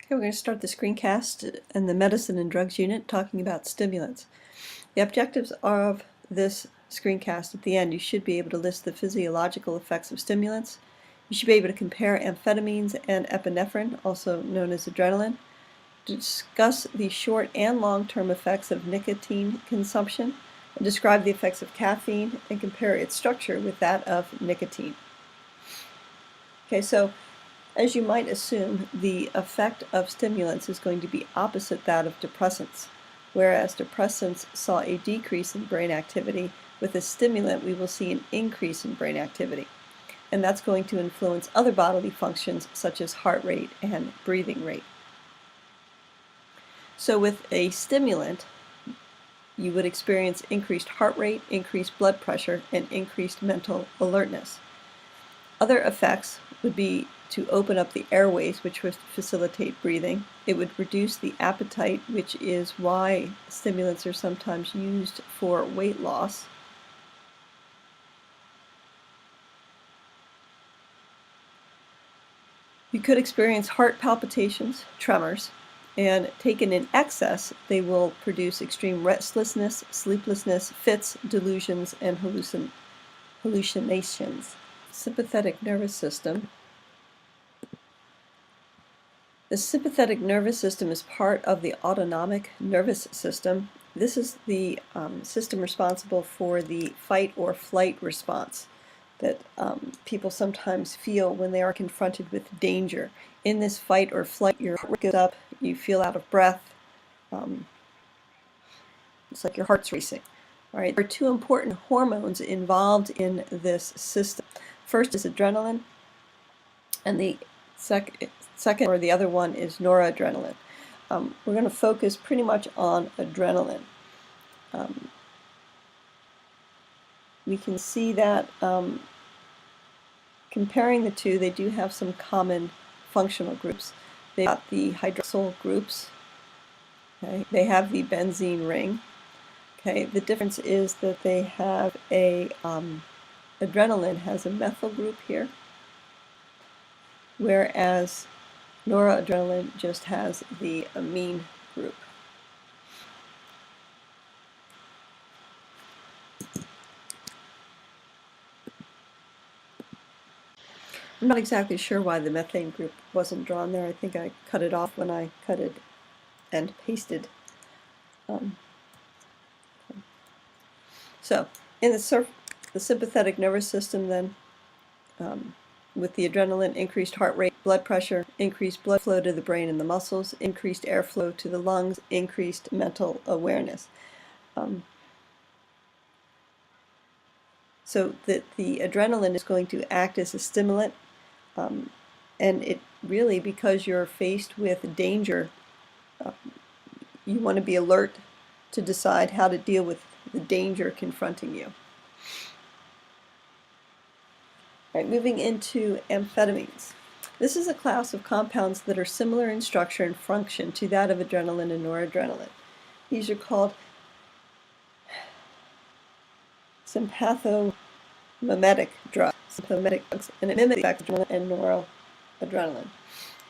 Okay, we're going to start the screencast in the Medicine and Drugs unit talking about stimulants. The objectives of this screencast at the end, you should be able to list the physiological effects of stimulants. You should be able to compare amphetamines and epinephrine, also known as adrenaline, discuss the short and long-term effects of nicotine consumption, and describe the effects of caffeine and compare its structure with that of nicotine. Okay, so as you might assume, the effect of stimulants is going to be opposite that of depressants. Whereas depressants saw a decrease in brain activity, with a stimulant we will see an increase in brain activity. And that's going to influence other bodily functions such as heart rate and breathing rate. So with a stimulant, you would experience increased heart rate, increased blood pressure, and increased mental alertness. Other effects would be to open up the airways, which would facilitate breathing. It would reduce the appetite, which is why stimulants are sometimes used for weight loss. You could experience heart palpitations, tremors, and taken in excess, they will produce extreme restlessness, sleeplessness, fits, delusions, and hallucinations. Sympathetic nervous system. The sympathetic nervous system is part of the autonomic nervous system. This is the system responsible for the fight or flight response that people sometimes feel when they are confronted with danger. In this fight or flight, your heart rate goes up, you feel out of breath. It's like your heart's racing. All right, there are two important hormones involved in this system. First is adrenaline, and the second, or the other one, is noradrenaline. We're going to focus pretty much on adrenaline. We can see that comparing the two, they do have some common functional groups. They've got the hydroxyl groups. Okay? They have the benzene ring. Okay? The difference is that they have a adrenaline has a methyl group here, whereas noradrenaline just has the amine group. I'm not exactly sure why the methane group wasn't drawn there. I think I cut it off when I cut it and pasted. So in the sympathetic nervous system then, with the adrenaline, increased heart rate, blood pressure, increased blood flow to the brain and the muscles, increased airflow to the lungs, increased mental awareness. So that the adrenaline is going to act as a stimulant, and it really, because you're faced with danger, you want to be alert to decide how to deal with the danger confronting you. All right, moving into amphetamines. This is a class of compounds that are similar in structure and function to that of adrenaline and noradrenaline. These are called sympathomimetic drugs, and it mimics adrenaline and noradrenaline.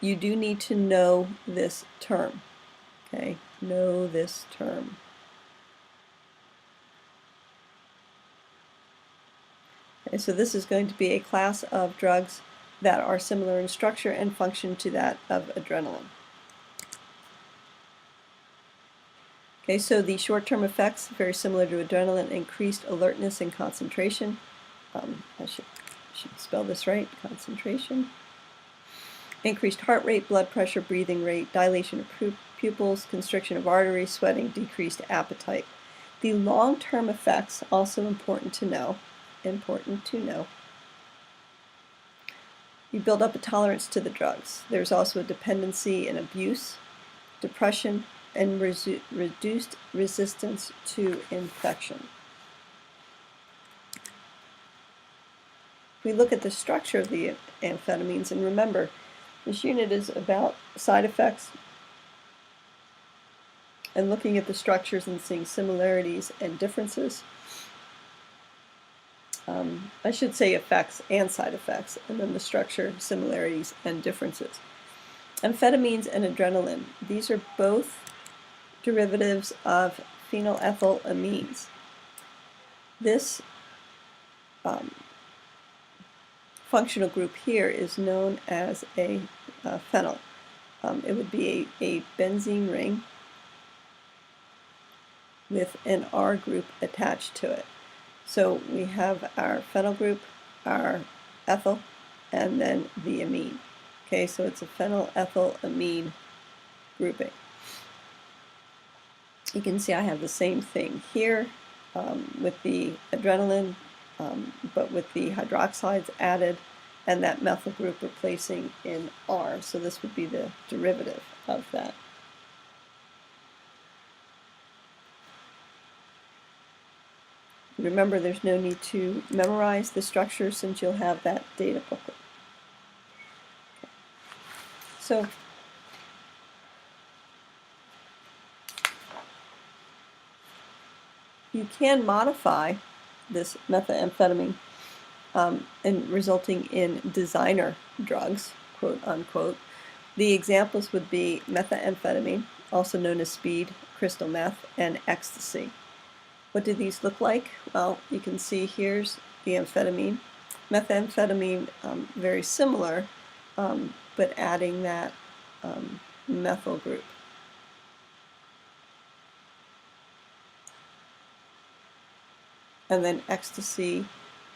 You do need to know this term. Okay, know this term. Okay, so this is going to be a class of drugs that are similar in structure and function to that of adrenaline. Okay, so the short-term effects, very similar to adrenaline, increased alertness and concentration. I should spell this right, concentration. Increased heart rate, blood pressure, breathing rate, dilation of pupils, constriction of arteries, sweating, decreased appetite. The long-term effects, also important to know. You build up a tolerance to the drugs. There's also a dependency and abuse, depression, and reduced resistance to infection. We look at the structure of the amphetamines, and remember, this unit is about side effects and looking at the structures and seeing similarities and differences. I should say effects and side effects, and then the structure, similarities, and differences. Amphetamines and adrenaline. These are both derivatives of phenylethylamines. This functional group here is known as a phenyl. It would be a benzene ring with an R group attached to it. So we have our phenyl group, our ethyl, and then the amine. Okay, so it's a phenylethylamine grouping. You can see I have the same thing here with the adrenaline, but with the hydroxides added and that methyl group replacing in R. So this would be the derivative of that. Remember, there's no need to memorize the structure since you'll have that data booklet. Okay. So you can modify this methamphetamine and resulting in designer drugs, quote unquote. The examples would be methamphetamine, also known as speed, crystal meth, and ecstasy. What do these look like? Well, you can see here's the amphetamine. Methamphetamine, very similar, but adding that methyl group. And then ecstasy,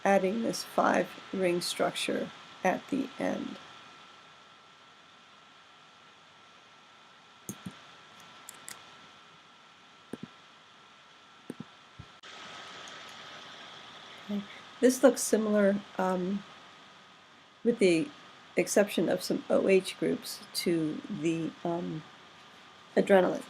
adding this 5-ring structure at the end. Okay. This looks similar, with the exception of some OH groups, to the adrenaline.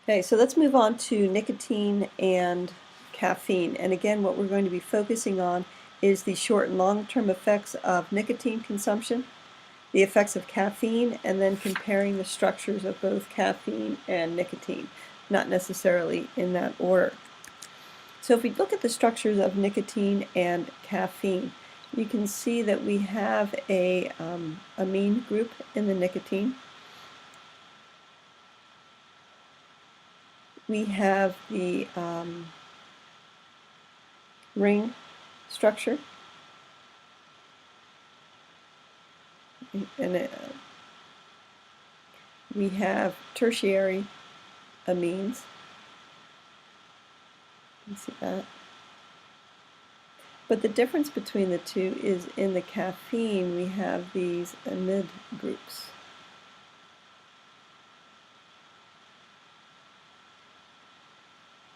Okay, so let's move on to nicotine and caffeine. And again, what we're going to be focusing on is the short and long-term effects of nicotine consumption, the effects of caffeine, and then comparing the structures of both caffeine and nicotine, not necessarily in that order. So if we look at the structures of nicotine and caffeine, you can see that we have a amine group in the nicotine. We have the ring structure, and we have tertiary amines. You can see that. But the difference between the two is in the caffeine we have these amide groups.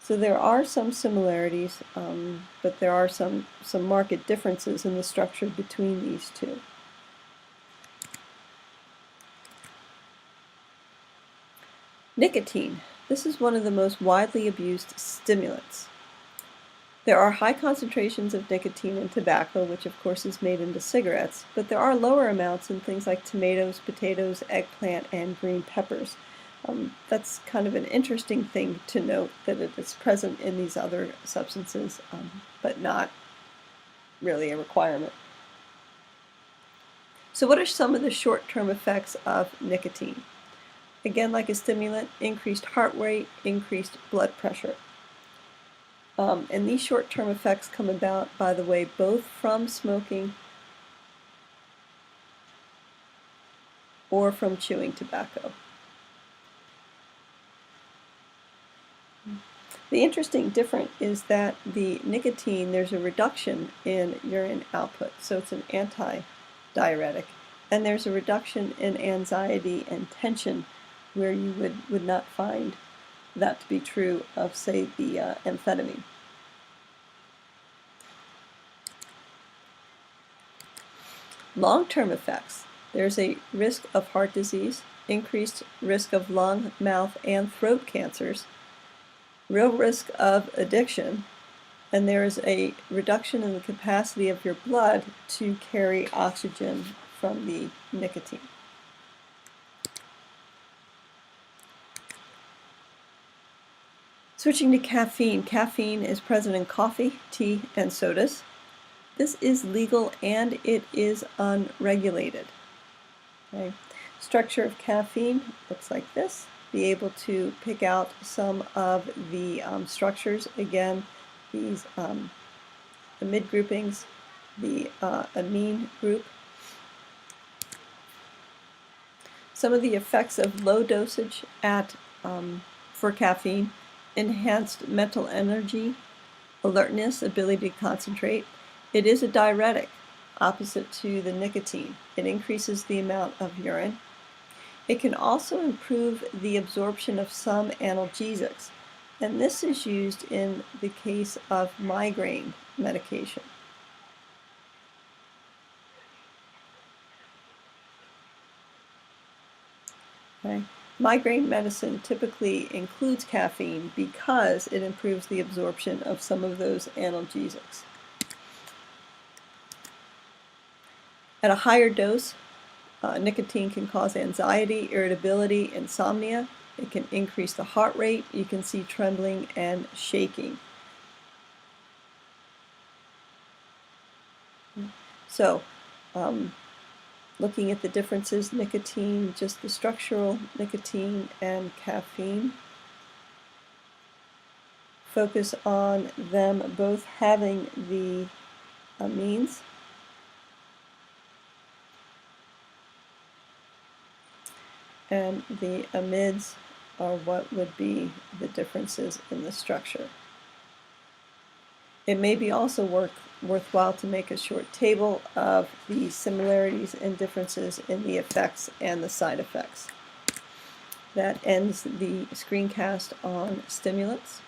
So there are some similarities, but there are some marked differences in the structure between these two. Nicotine. This is one of the most widely abused stimulants. There are high concentrations of nicotine in tobacco, which of course is made into cigarettes, but there are lower amounts in things like tomatoes, potatoes, eggplant, and green peppers. That's kind of an interesting thing to note, that it is present in these other substances, but not really a requirement. So what are some of the short-term effects of nicotine? Again, like a stimulant, increased heart rate, increased blood pressure. And these short-term effects come about, by the way, both from smoking or from chewing tobacco. The interesting difference is that the nicotine, there's a reduction in urine output, so it's an anti-diuretic, and there's a reduction in anxiety and tension, where you would not find that to be true of, say, the amphetamine. Long-term effects. There's a risk of heart disease, increased risk of lung, mouth, and throat cancers, real risk of addiction, and there is a reduction in the capacity of your blood to carry oxygen from the nicotine. Switching to caffeine. Caffeine is present in coffee, tea, and sodas. This is legal and it is unregulated. Okay. Structure of caffeine looks like this. Be able to pick out some of the structures. Again, these amide groupings, the amine group. Some of the effects of low dosage for caffeine: enhanced mental energy, alertness, ability to concentrate. It is a diuretic, opposite to the nicotine. It increases the amount of urine. It can also improve the absorption of some analgesics, and this is used in the case of migraine medication. Okay. Migraine medicine typically includes caffeine because it improves the absorption of some of those analgesics. At a higher dose, nicotine can cause anxiety, irritability, insomnia. It can increase the heart rate. You can see trembling and shaking. So, looking at the differences, nicotine, just the structural nicotine and caffeine. Focus on them both having the amines. And the amides are what would be the differences in the structure. It may be also worthwhile to make a short table of the similarities and differences in the effects and the side effects. That ends the screencast on stimulants.